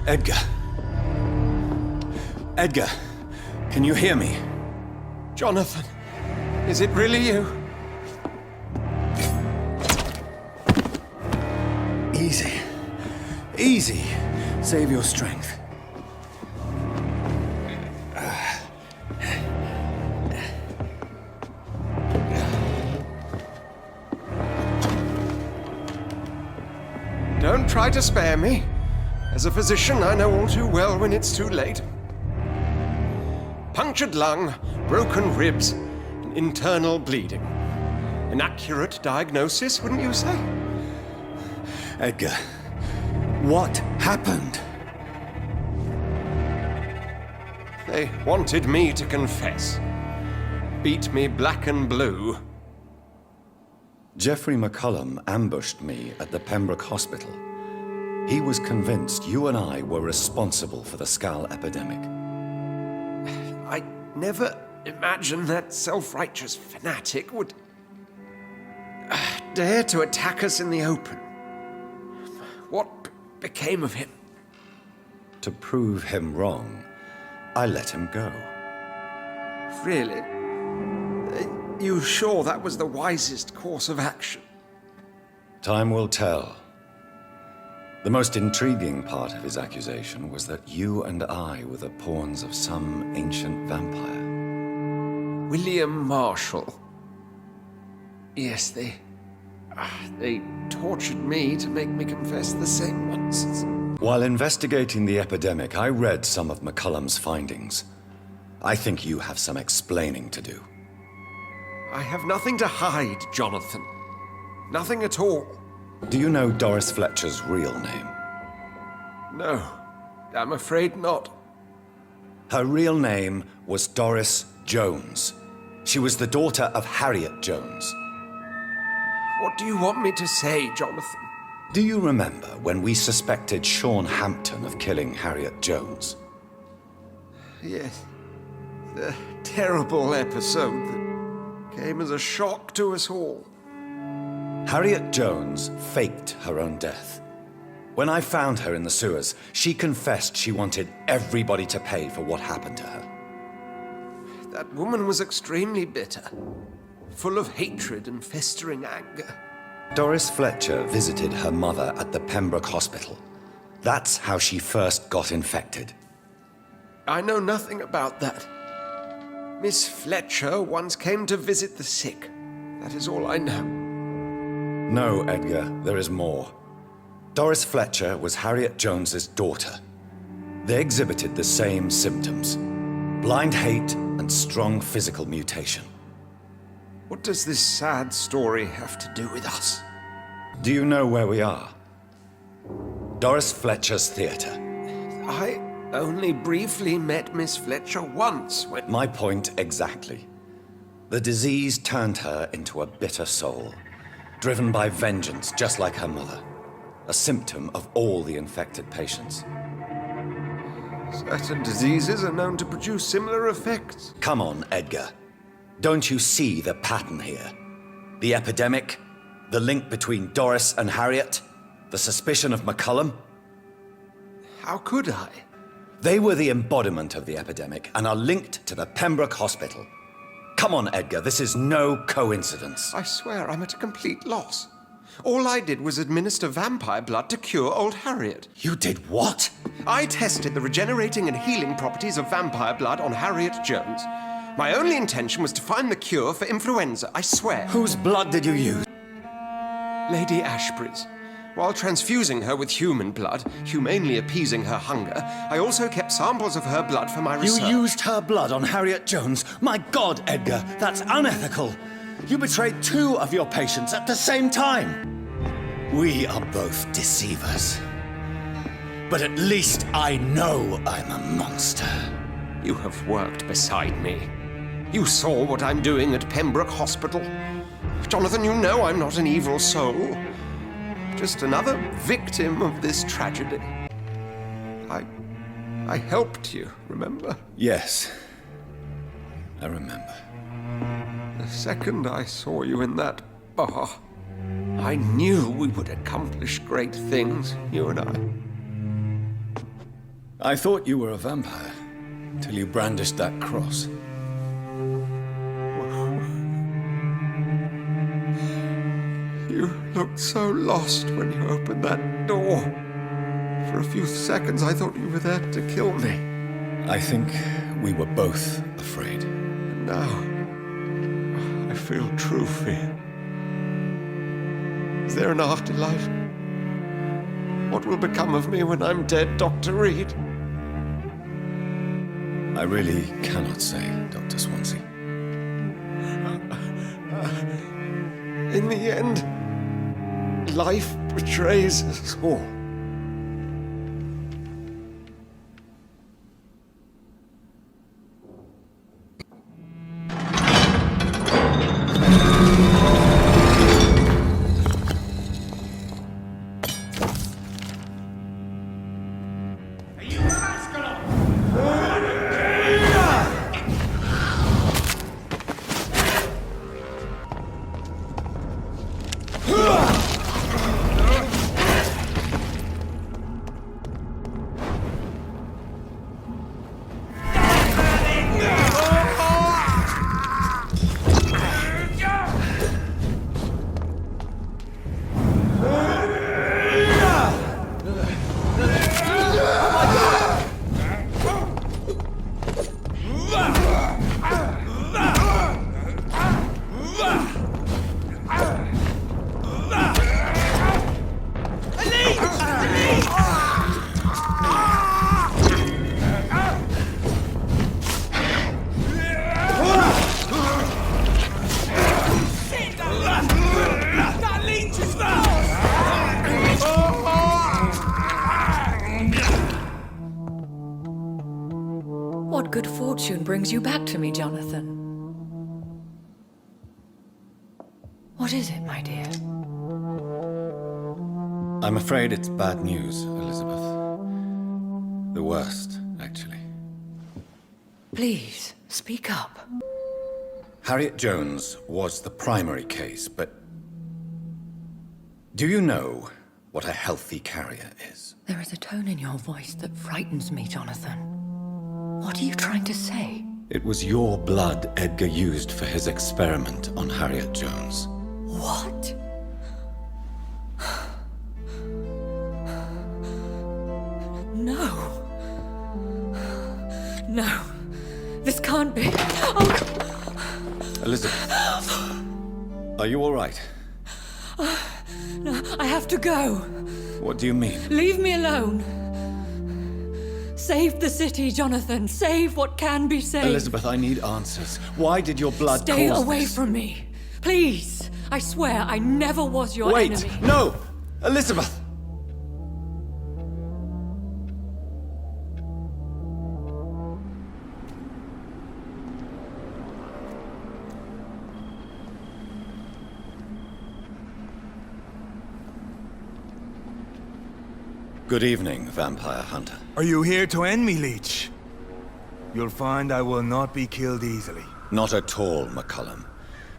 Edgar. Edgar, can you hear me? Jonathan, is it really you? Easy. Easy. Save your strength. Don't try to spare me. As a physician, I know all too well when it's too late. Punctured lung, broken ribs, and internal bleeding. An accurate diagnosis, wouldn't you say? Edgar, what happened? They wanted me to confess. Beat me black and blue. Jeffrey McCullum ambushed me at the Pembroke Hospital. He was convinced you and I were responsible for the Skal epidemic. I never imagined that self-righteous fanatic would dare to attack us in the open. What became of him? To prove him wrong, I let him go. Really? Are you sure that was the wisest course of action? Time will tell. The most intriguing part of his accusation was that you and I were the pawns of some ancient vampire. William Marshall. Yes, they tortured me to make me confess the same nonsense. While investigating the epidemic, I read some of McCullum's findings. I think you have some explaining to do. I have nothing to hide, Jonathan. Nothing at all. Do you know Doris Fletcher's real name? No, I'm afraid not. Her real name was Doris Jones. She was the daughter of Harriet Jones. What do you want me to say, Jonathan? Do you remember when we suspected Sean Hampton of killing Harriet Jones? Yes. The terrible episode that came as a shock to us all. Harriet Jones faked her own death. When I found her in the sewers, she confessed she wanted everybody to pay for what happened to her. That woman was extremely bitter, full of hatred and festering anger. Doris Fletcher visited her mother at the Pembroke Hospital. That's how she first got infected. I know nothing about that. Miss Fletcher once came to visit the sick. That is all I know. No, Edgar, there is more. Doris Fletcher was Harriet Jones's daughter. They exhibited the same symptoms: blind hate and strong physical mutation. What does this sad story have to do with us? Do you know where we are? Doris Fletcher's theater. I only briefly met Miss Fletcher once when... My point exactly. The disease turned her into a bitter soul, driven by vengeance just like her mother. A symptom of all the infected patients. Certain diseases are known to produce similar effects. Come on, Edgar. Don't you see the pattern here? The epidemic, the link between Doris and Harriet, the suspicion of McCullum. How could I? They were the embodiment of the epidemic and are linked to the Pembroke Hospital. Come on, Edgar, this is no coincidence. I swear I'm at a complete loss. All I did was administer vampire blood to cure old Harriet. You did what? I tested the regenerating and healing properties of vampire blood on Harriet Jones. My only intention was to find the cure for influenza, I swear. Whose blood did you use? Lady Ashbury's. While transfusing her with human blood, humanely appeasing her hunger, I also kept samples of her blood for my research. You used her blood on Harriet Jones? My God, Edgar, that's unethical. You betrayed 2 of your patients at the same time. We are both deceivers. But at least I know I'm a monster. You have worked beside me. You saw what I'm doing at Pembroke Hospital. Jonathan, you know I'm not an evil soul. Just another victim of this tragedy. I helped you, remember? Yes, I remember. The second I saw you in that bar, I knew we would accomplish great things, you and I. I thought you were a vampire, till you brandished that cross. You looked so lost when you opened that door. For a few seconds, I thought you were there to kill me. I think we were both afraid. And now, I feel true fear. Is there an afterlife? What will become of me when I'm dead, Dr. Reed? I really cannot say, Dr. Swansea. In the end, life betrays us all. What good fortune brings you back to me, Jonathan? What is it, my dear? I'm afraid it's bad news, Elizabeth. The worst, actually. Please, speak up. Harriet Jones was the primary case, but... do you know what a healthy carrier is? There is a tone in your voice that frightens me, Jonathan. What are you trying to say? It was your blood Edgar used for his experiment on Harriet Jones. What? No. No. This can't be. Oh. Elizabeth, are you all right? No, I have to go. What do you mean? Leave me alone. Save the city, Jonathan. Save what can be saved. Elizabeth, I need answers. Why did your blood Stay cause away this? from me. Please. I swear I never was your Wait! enemy. No! Elizabeth! Good evening, Vampire Hunter. Are you here to end me, Leech? You'll find I will not be killed easily. Not at all, McCullum.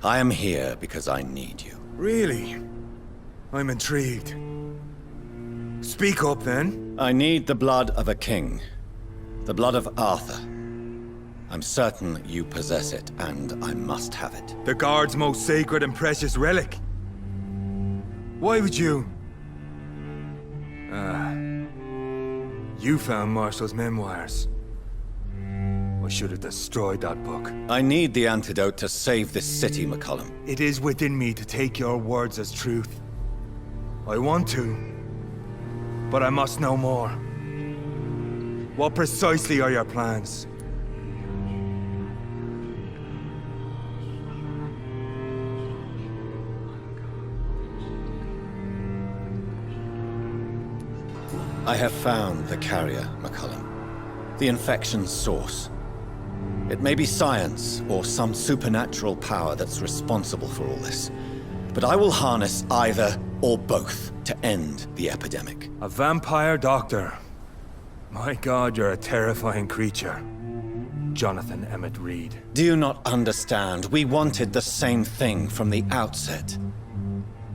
I am here because I need you. Really? I'm intrigued. Speak up, then. I need the blood of a king. The blood of Arthur. I'm certain you possess it, and I must have it. The Guard's most sacred and precious relic. Why would you? You found Marshall's memoirs. I should have destroyed that book. I need the antidote to save this city, McCullum. It is within me to take your words as truth. I want to, but I must know more. What precisely are your plans? I have found the carrier, McCullum. The infection's source. It may be science or some supernatural power that's responsible for all this. But I will harness either or both to end the epidemic. A vampire doctor. My God, you're a terrifying creature. Jonathan Emmett Reed. Do you not understand? We wanted the same thing from the outset.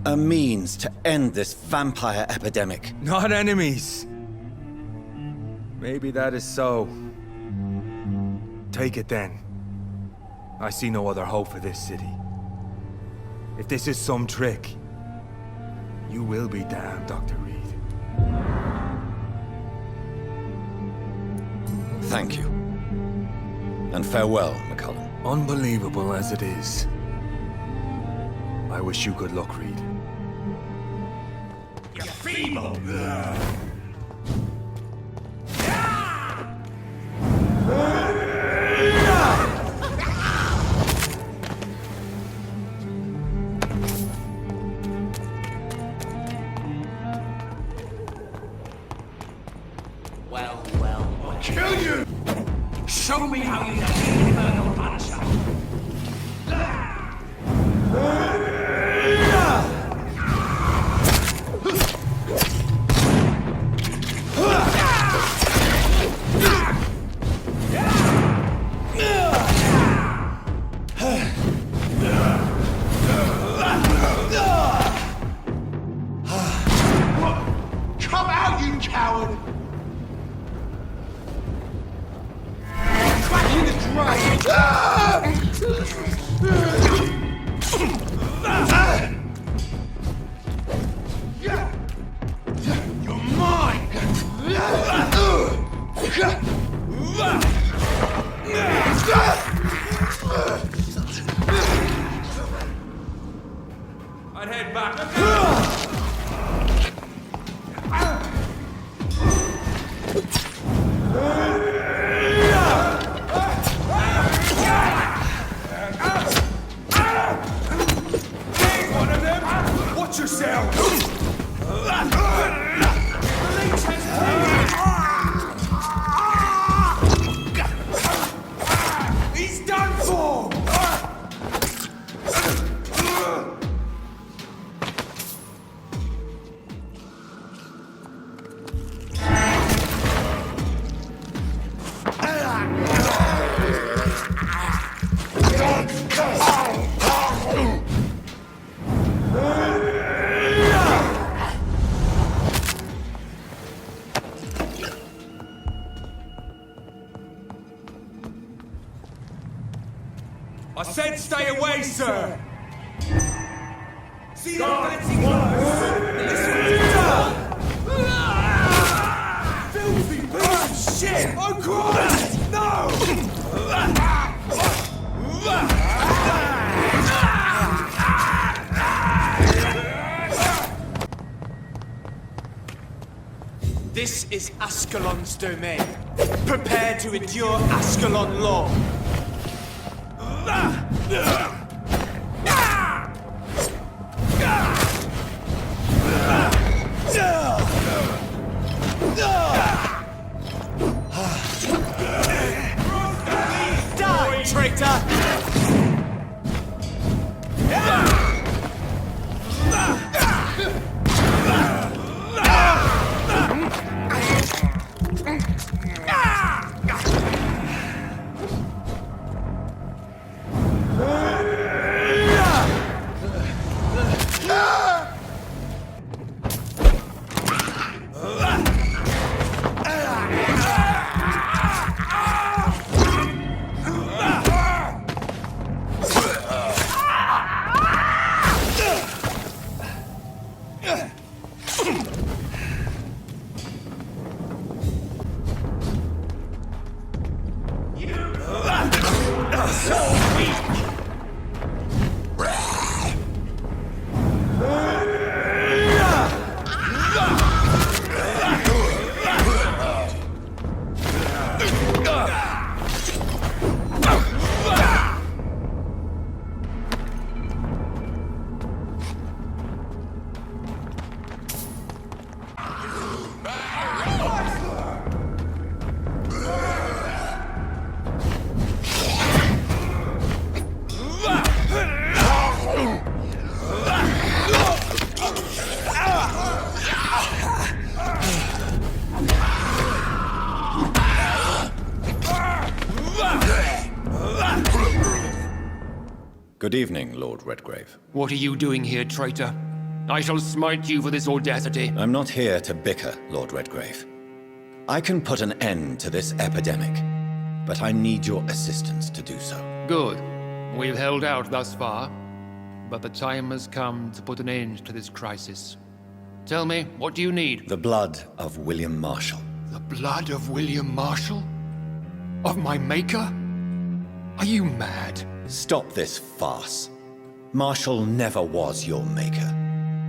A means to end this vampire epidemic. Not enemies. Maybe that is so. Take it then. I see no other hope for this city. If this is some trick, you will be damned, Dr. Reed. Thank you. And farewell, McCullum. Unbelievable as it is, I wish you good luck, Reed. You feeble! Well, well, well. Kill you! Show me how you defeat the Infernal Punisher! Come out, you coward! Back in the drain! You're mine! I'd head back. One of them! Watch yourself! He's done for! I said stay away, sir! See that fancy clothes? This one's done! Filthy piece of shit! Oh, Christ! No! This is Ascalon's domain. Prepare to endure Ascalon law. Die, traitor! Good evening, Lord Redgrave. What are you doing here, traitor? I shall smite you for this audacity. I'm not here to bicker, Lord Redgrave. I can put an end to this epidemic, but I need your assistance to do so. Good. We've held out thus far, but the time has come to put an end to this crisis. Tell me, what do you need? The blood of William Marshall. The blood of William Marshall? Of my maker? Are you mad? Stop this farce. Marshall never was your maker.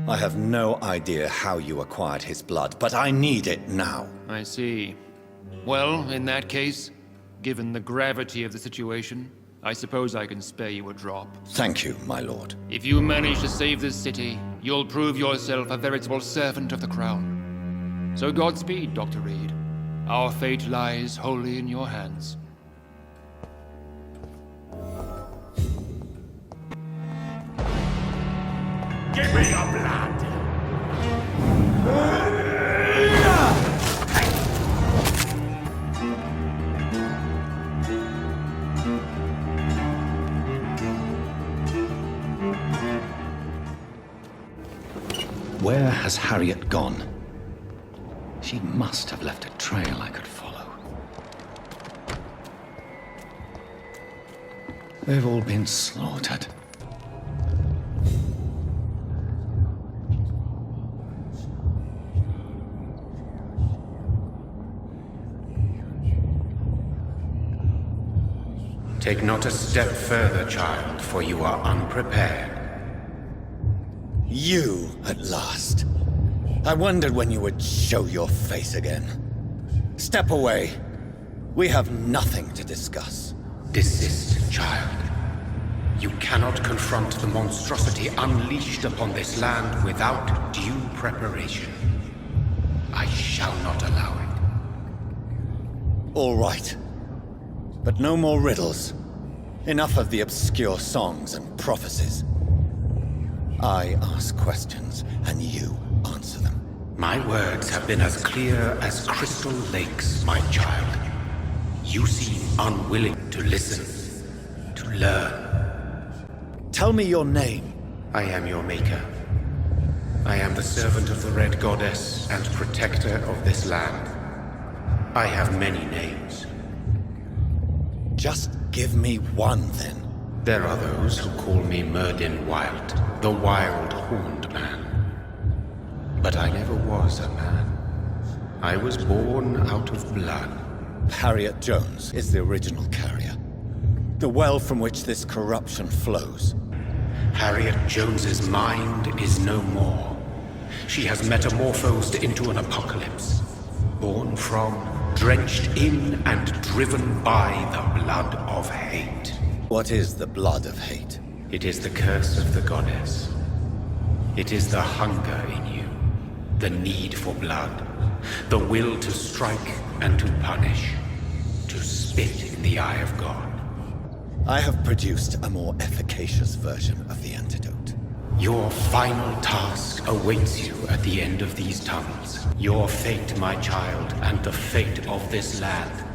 I have no idea how you acquired his blood, but I need it now. I see. Well, in that case, given the gravity of the situation, I suppose I can spare you a drop. Thank you, my lord. If you manage to save this city, you'll prove yourself a veritable servant of the crown. So Godspeed, Dr. Reed. Our fate lies wholly in your hands. Give me your blood! Where has Harriet gone? She must have left a trail I could follow. They've all been slaughtered. Take not a step further, child, for you are unprepared. You, at last. I wondered when you would show your face again. Step away. We have nothing to discuss. Desist, child. You cannot confront the monstrosity unleashed upon this land without due preparation. I shall not allow it. All right. But no more riddles. Enough of the obscure songs and prophecies. I ask questions, and you answer them. My words have been as clear as crystal lakes, my child. You seem unwilling to listen, to learn. Tell me your name. I am your maker. I am the servant of the Red Goddess and protector of this land. I have many names. Just give me one, then. There are those who call me Merdin Wild, the Wild Horned Man. But I never was a man. I was born out of blood. Harriet Jones is the original carrier. The well from which this corruption flows. Harriet Jones's mind is no more. She has metamorphosed into an apocalypse. Born from, drenched in, and driven by the blood of hate. What is the blood of hate? It is the curse of the goddess. It is the hunger in you, the need for blood, the will to strike and to punish, to spit in the eye of God. I have produced a more efficacious version of the antidote. Your final task awaits you at the end of these tunnels. Your fate, my child, and the fate of this land.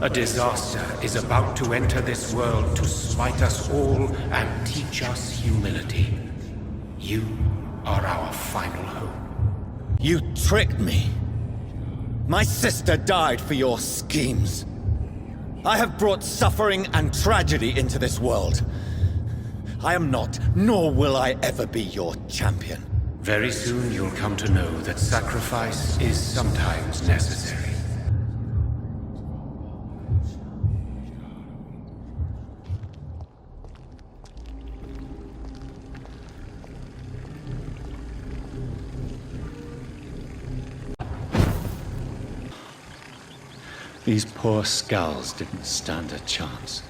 A disaster is about to enter this world to smite us all and teach us humility. You are our final hope. You tricked me. My sister died for your schemes. I have brought suffering and tragedy into this world. I am not, nor will I ever be your champion. Very soon you'll come to know that sacrifice is sometimes necessary. These poor skulls didn't stand a chance.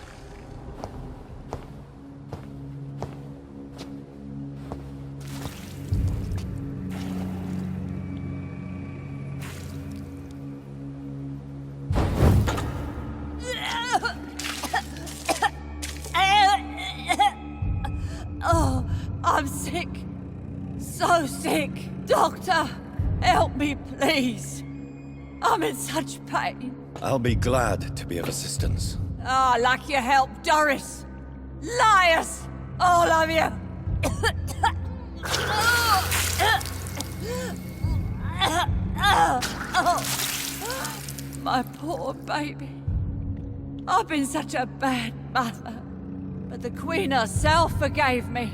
Oh, I'm sick. So sick. Doctor, help me, please. I'm in such pain. I'll be glad to be of assistance. Ah, like your help, Doris. Liars! All of you! my poor baby. I've been such a bad mother. But the Queen herself forgave me.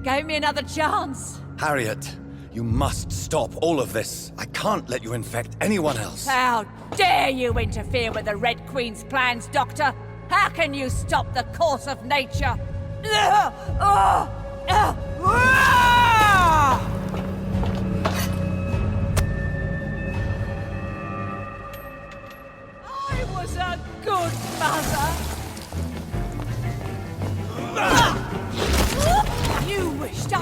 Gave me another chance. Harriet, you must stop all of this. I can't let you infect anyone else. How dare you interfere with the Red Queen's plans, Doctor? How can you stop the course of nature? I was a good mother. You wished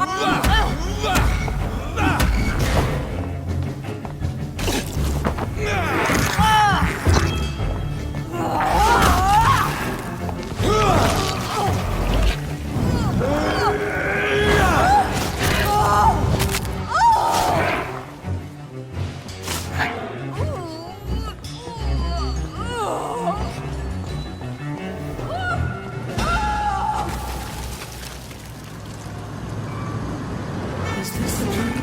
Is this a dream?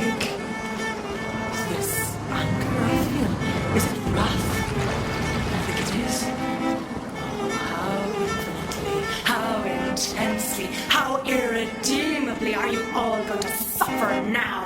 Awake. This anger I feel, is it wrath? I think it is. Oh, how infinitely, how intensely, how irredeemably are you all going to suffer now?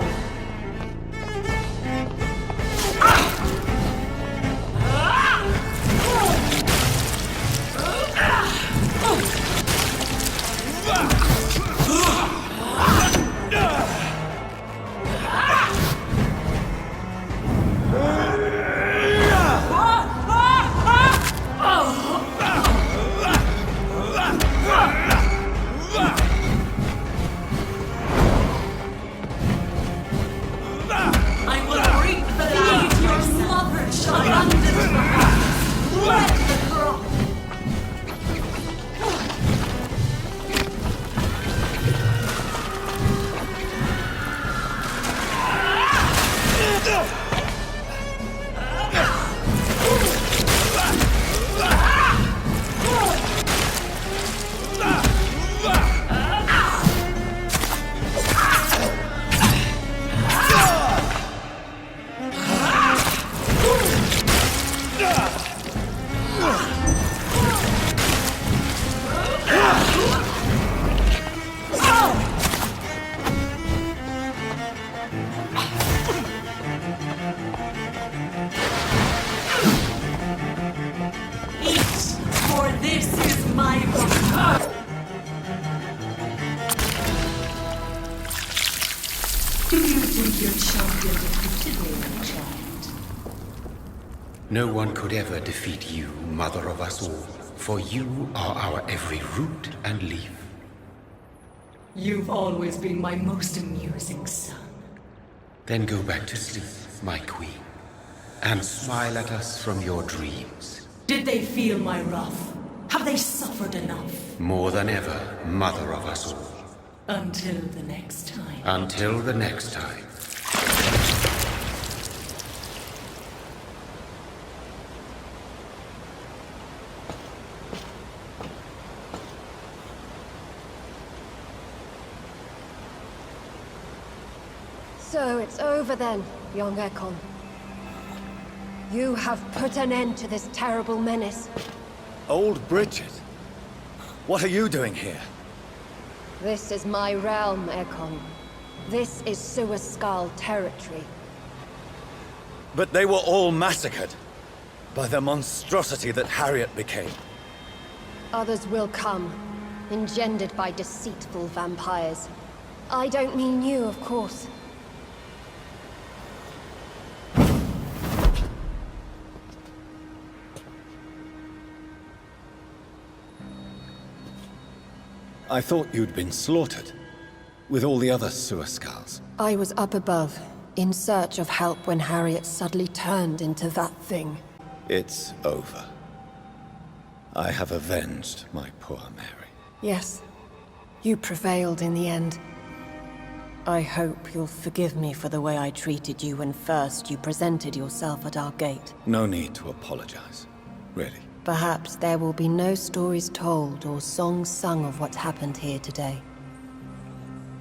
No one could ever defeat you, mother of us all, for you are our every root and leaf. You've always been my most amusing son. Then go back to sleep, my queen, and smile at us from your dreams. Did they feel my wrath? Have they suffered enough? More than ever, mother of us all. Until the next time. Until the next time. So it's over then, young Ekon. You have put an end to this terrible menace. Old Bridget? What are you doing here? This is my realm, Ekon. This is Suaskal territory. But they were all massacred by the monstrosity that Harriet became. Others will come, engendered by deceitful vampires. I don't mean you, of course. I thought you'd been slaughtered, with all the other Suaskals. I was up above, in search of help when Harriet suddenly turned into that thing. It's over. I have avenged my poor Mary. Yes, you prevailed in the end. I hope you'll forgive me for the way I treated you when first you presented yourself at our gate. No need to apologize, really. Perhaps there will be no stories told or songs sung of what's happened here today.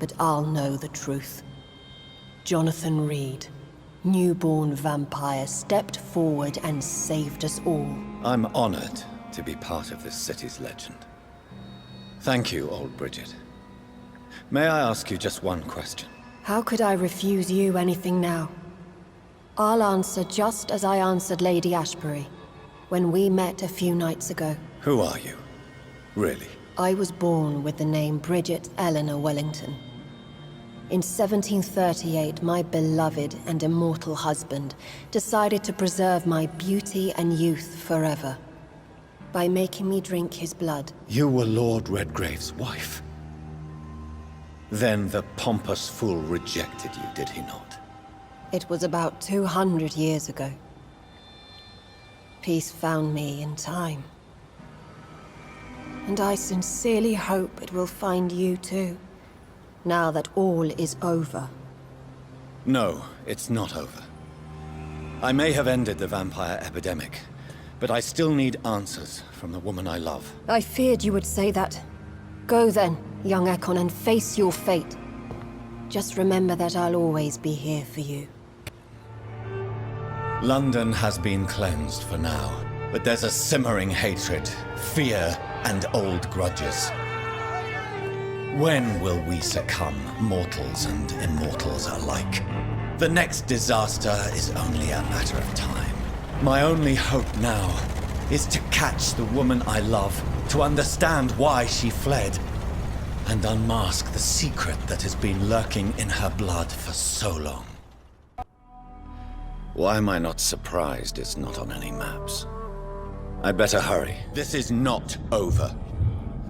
But I'll know the truth. Jonathan Reed, newborn vampire, stepped forward and saved us all. I'm honored to be part of this city's legend. Thank you, old Bridget. May I ask you just one question? How could I refuse you anything now? I'll answer just as I answered Lady Ashbury when we met a few nights ago. Who are you? Really? I was born with the name Bridget Eleanor Wellington. In 1738, my beloved and immortal husband decided to preserve my beauty and youth forever by making me drink his blood. You were Lord Redgrave's wife. Then the pompous fool rejected you, did he not? It was about 200 years ago. Peace found me in time. And I sincerely hope it will find you too, now that all is over. No, it's not over. I may have ended the vampire epidemic, but I still need answers from the woman I love. I feared you would say that. Go then, young Ekon, and face your fate. Just remember that I'll always be here for you. London has been cleansed for now, but there's a simmering hatred, fear, and old grudges. When will we succumb, mortals and immortals alike? The next disaster is only a matter of time. My only hope now is to catch the woman I love, to understand why she fled, and unmask the secret that has been lurking in her blood for so long. Why am I not surprised it's not on any maps? I'd better hurry. This is not over.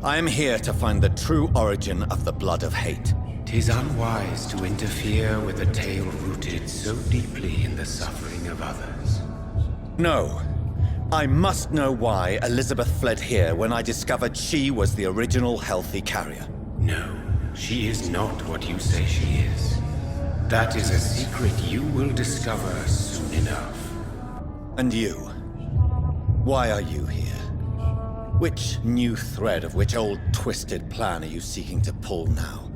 I am here to find the true origin of the blood of hate. 'Tis unwise to interfere with a tale rooted so deeply in the suffering of others. No. I must know why Elizabeth fled here when I discovered she was the original healthy carrier. No, she is not what you say she is. That is a secret you will discover soon enough. And you? Why are you here? Which new thread of which old twisted plan are you seeking to pull now?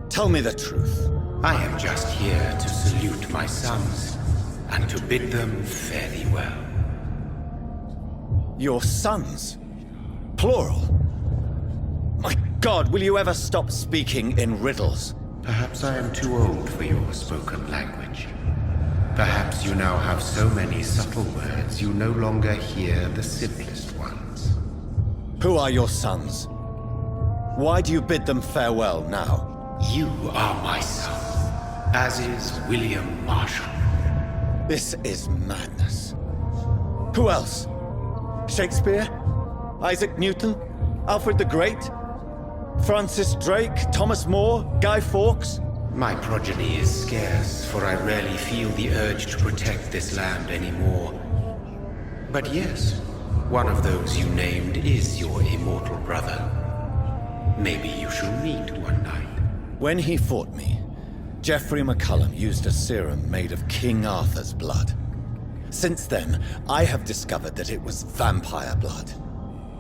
Tell me the truth. I am just here to salute my sons and to bid them fare thee well. Your sons? Plural? My God, will you ever stop speaking in riddles? Perhaps I am too old for your spoken language. Perhaps you now have so many subtle words you no longer hear the simplest ones. Who are your sons? Why do you bid them farewell now? You are my son, as is William Marshall. This is madness. Who else? Shakespeare? Isaac Newton? Alfred the Great? Francis Drake? Thomas More? Guy Fawkes? My progeny is scarce, for I rarely feel the urge to protect this land anymore. But yes, one of those you named is your immortal brother. Maybe you shall meet one night. When he fought me, Geoffrey McCullum used a serum made of King Arthur's blood. Since then, I have discovered that it was vampire blood.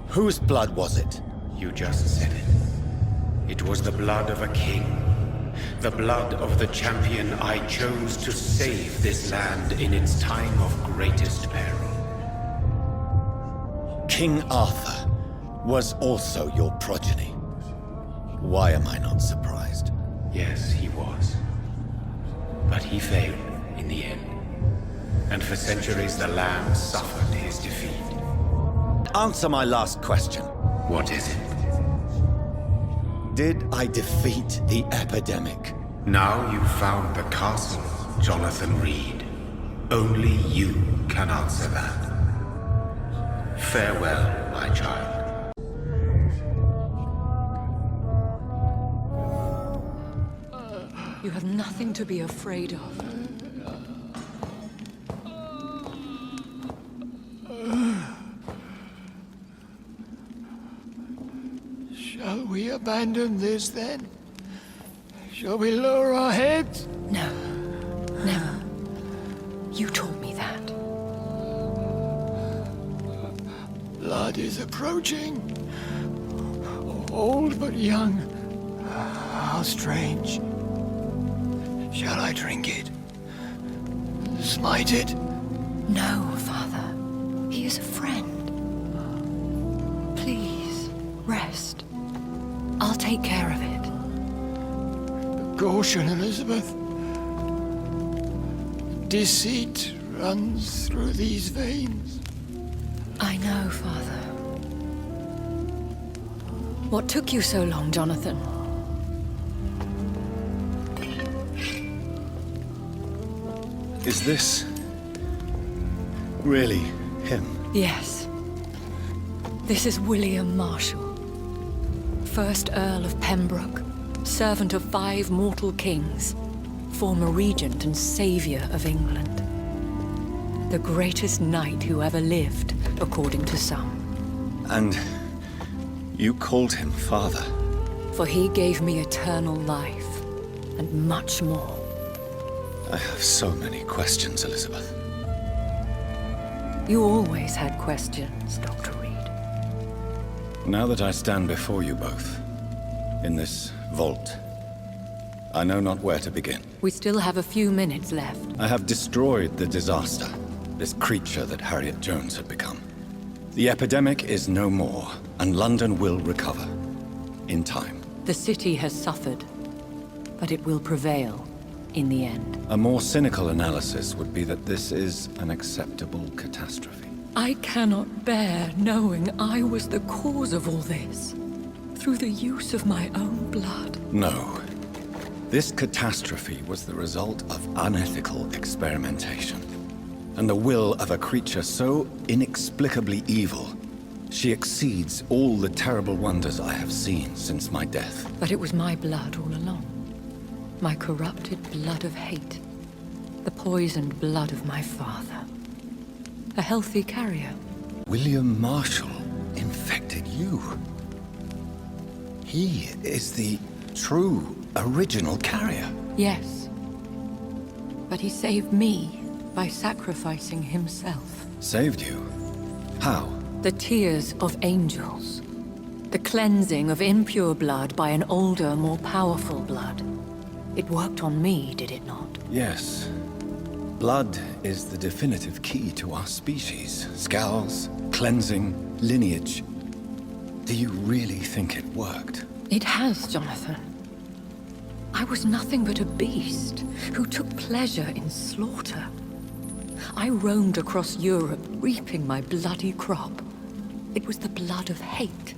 Whose blood was it? You just said it. It was the blood of a king. The blood of the champion I chose to save this land in its time of greatest peril. King Arthur was also your progeny. Why am I not surprised? Yes, he was. But he failed in the end. And for centuries the land suffered his defeat. Answer my last question. What is it? Did I defeat the epidemic? Now you've found the castle, Jonathan Reed. Only you can answer that. Farewell, my child. You have nothing to be afraid of. Shall we abandon this then? Shall we lower our heads? No, never. You taught me that. Blood is approaching. Old but young. How strange. Shall I drink it? Smited? No, Father. He is a friend. Please, rest. I'll take care of it. Caution, Elizabeth. Deceit runs through these veins. I know, Father. What took you so long, Jonathan? Is this really him? Yes. This is William Marshall, 1st Earl of Pembroke, servant of 5 mortal kings, former regent and savior of England. The greatest knight who ever lived, according to some. And you called him father? For he gave me eternal life, and much more. I have so many questions, Elizabeth. You always had questions, Dr. Reed. Now that I stand before you both, in this vault, I know not where to begin. We still have a few minutes left. I have destroyed the disaster, this creature that Harriet Jones had become. The epidemic is no more, and London will recover. In time. The city has suffered, but it will prevail in the end. A more cynical analysis would be that this is an acceptable catastrophe. I cannot bear knowing I was the cause of all this, through the use of my own blood. No. This catastrophe was the result of unethical experimentation, and the will of a creature so inexplicably evil, she exceeds all the terrible wonders I have seen since my death. But it was my blood all along. My corrupted blood of hate. The poisoned blood of my father. A healthy carrier. William Marshall infected you. He is the true, original carrier. Yes. But he saved me by sacrificing himself. Saved you? How? The tears of angels. The cleansing of impure blood by an older, more powerful blood. It worked on me, did it not? Yes. Blood is the definitive key to our species. Scales, cleansing, lineage. Do you really think it worked? It has, Jonathan. I was nothing but a beast who took pleasure in slaughter. I roamed across Europe, reaping my bloody crop. It was the blood of hate.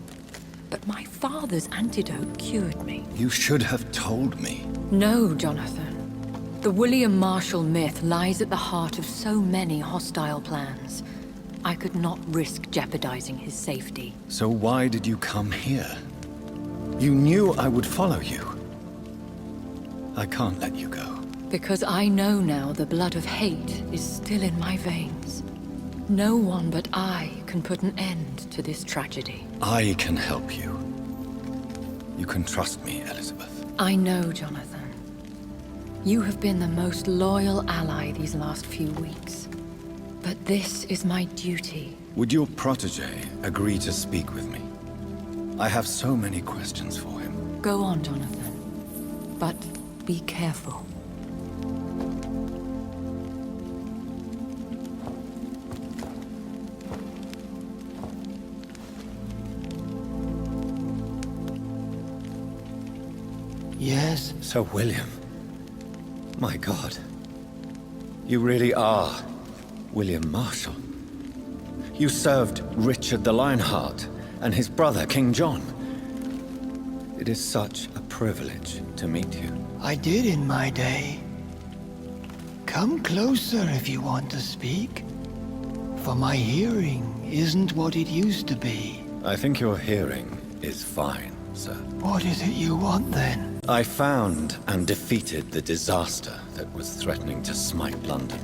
But my father's antidote cured me. You should have told me. No, Jonathan. The William Marshall myth lies at the heart of so many hostile plans. I could not risk jeopardizing his safety. So why did you come here? You knew I would follow you. I can't let you go. Because I know now the blood of hate is still in my veins. No one but I can put an end to this tragedy. I can help you. You can trust me, Elizabeth. I know, Jonathan. You have been the most loyal ally these last few weeks. But this is my duty. Would your protege agree to speak with me? I have so many questions for him. Go on, Jonathan. But be careful. Yes? Sir William. My God. You really are William Marshall. You served Richard the Lionheart and his brother, King John. It is such a privilege to meet you. I did in my day. Come closer if you want to speak. For my hearing isn't what it used to be. I think your hearing is fine, sir. What is it you want then? I found and defeated the disaster that was threatening to smite London.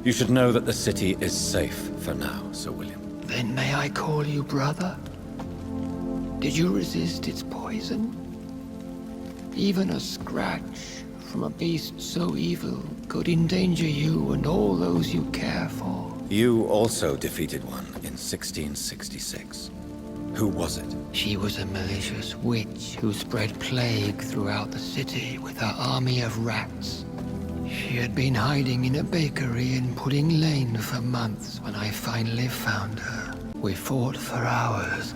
You should know that the city is safe for now, Sir William. Then may I call you brother? Did you resist its poison? Even a scratch from a beast so evil could endanger you and all those you care for. You also defeated one in 1666. Who was it? She was a malicious witch who spread plague throughout the city with her army of rats. She had been hiding in a bakery in Pudding Lane for months when I finally found her. We fought for hours.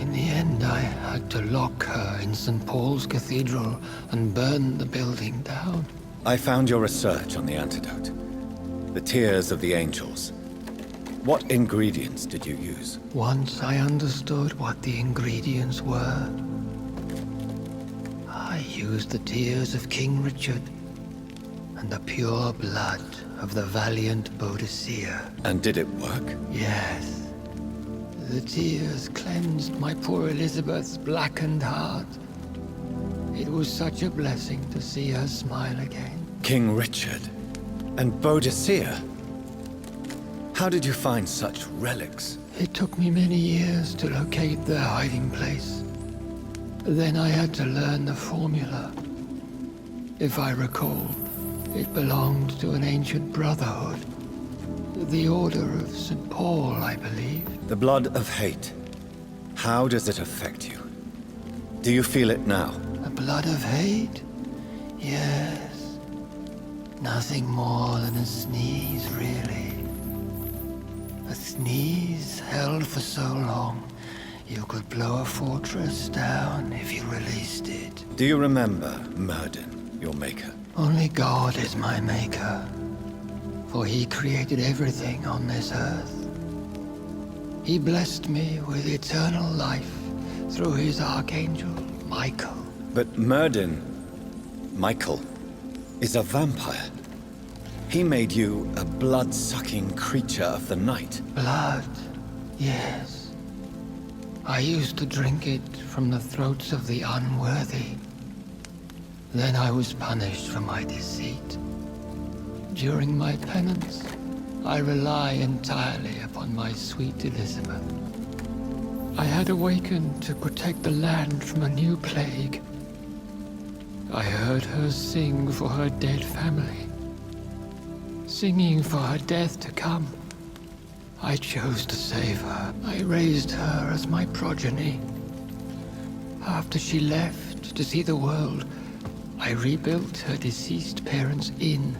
In the end, I had to lock her in St. Paul's Cathedral and burn the building down. I found your research on the antidote. The tears of the angels. What ingredients did you use? Once I understood what the ingredients were, I used the tears of King Richard and the pure blood of the valiant Boadicea. And did it work? Yes. The tears cleansed my poor Elizabeth's blackened heart. It was such a blessing to see her smile again. King Richard and Boadicea? How did you find such relics? It took me many years to locate their hiding place. Then I had to learn the formula. If I recall, it belonged to an ancient brotherhood. The Order of St. Paul, I believe. The blood of hate. How does it affect you? Do you feel it now? The blood of hate? Yes. Nothing more than a sneeze, really. A sneeze held for so long, you could blow a fortress down if you released it. Do you remember Myrddin, your maker? Only God is my maker, for he created everything on this earth. He blessed me with eternal life through his archangel, Michael. But Myrddin, Michael, is a vampire. He made you a blood-sucking creature of the night. Blood, yes. I used to drink it from the throats of the unworthy. Then I was punished for my deceit. During my penance, I rely entirely upon my sweet Elizabeth. I had awakened to protect the land from a new plague. I heard her sing for her dead family. Singing for her death to come. I chose to save her. I raised her as my progeny. After she left to see the world, I rebuilt her deceased parents' inn.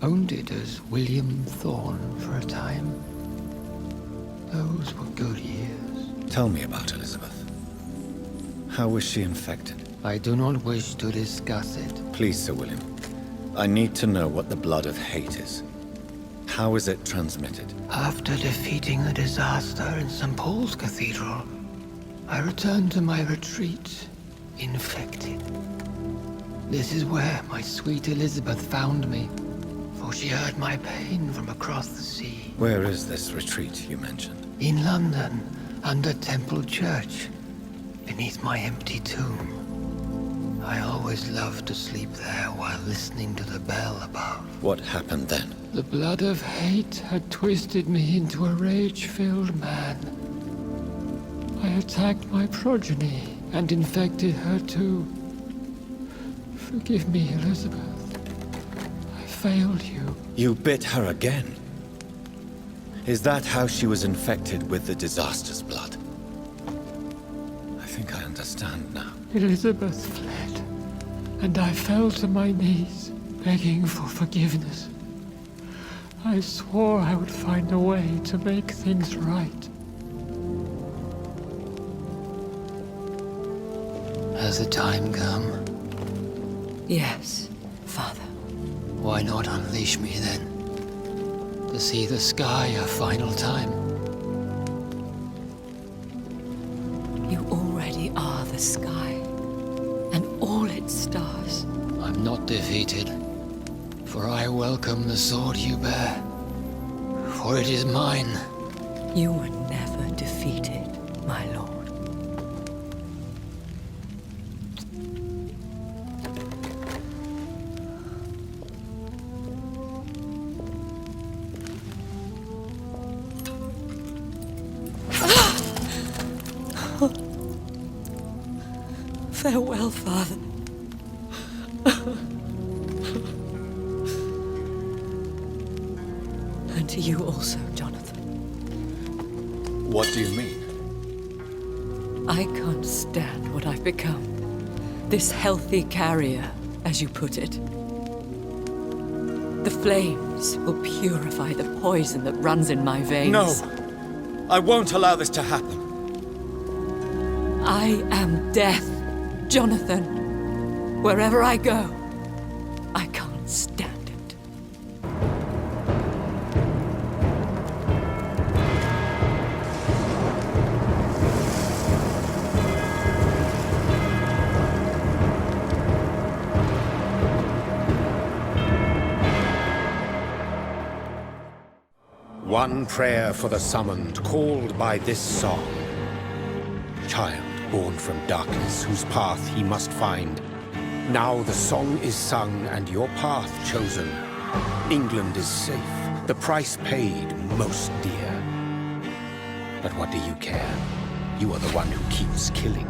Owned it as William Thorne for a time. Those were good years. Tell me about Elizabeth. How was she infected? I do not wish to discuss it. Please, Sir William. I need to know what the blood of hate is. How is it transmitted? After defeating the disaster in St. Paul's Cathedral, I returned to my retreat, infected. This is where my sweet Elizabeth found me, for she heard my pain from across the sea. Where is this retreat you mentioned? In London, under Temple Church, beneath my empty tomb. I always loved to sleep there while listening to the bell above. What happened then? The blood of hate had twisted me into a rage-filled man. I attacked my progeny and infected her too. Forgive me, Elizabeth. I failed you. You bit her again? Is that how she was infected with the disaster's blood? I think I understand now. Elizabeth fled, and I fell to my knees, begging for forgiveness. I swore I would find a way to make things right. Has the time come? Yes, Father. Why not unleash me then? To see the sky a final time? You already are the sky, and all its stars. I'm not defeated, for I welcome the sword you bear, for it is mine. You were never defeated, my lord. Farewell, Father. And to you also, Jonathan. What do you mean? I can't stand what I've become. This healthy carrier, as you put it. The flames will purify the poison that runs in my veins. No! I won't allow this to happen. I am death, Jonathan. Wherever I go, I can't stand it. One prayer for the summoned, called by this song. Child born from darkness, whose path he must find. Now the song is sung and your path chosen. England is safe, the price paid most dear. But what do you care? You are the one who keeps killing.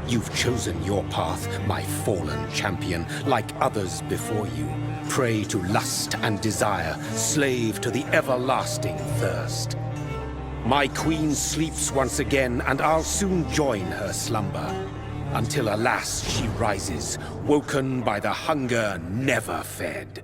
You've chosen your path, my fallen champion, like others before you. Prey to lust and desire, slave to the everlasting thirst. My queen sleeps once again, and I'll soon join her slumber. Until alas, she rises, woken by the hunger never fed.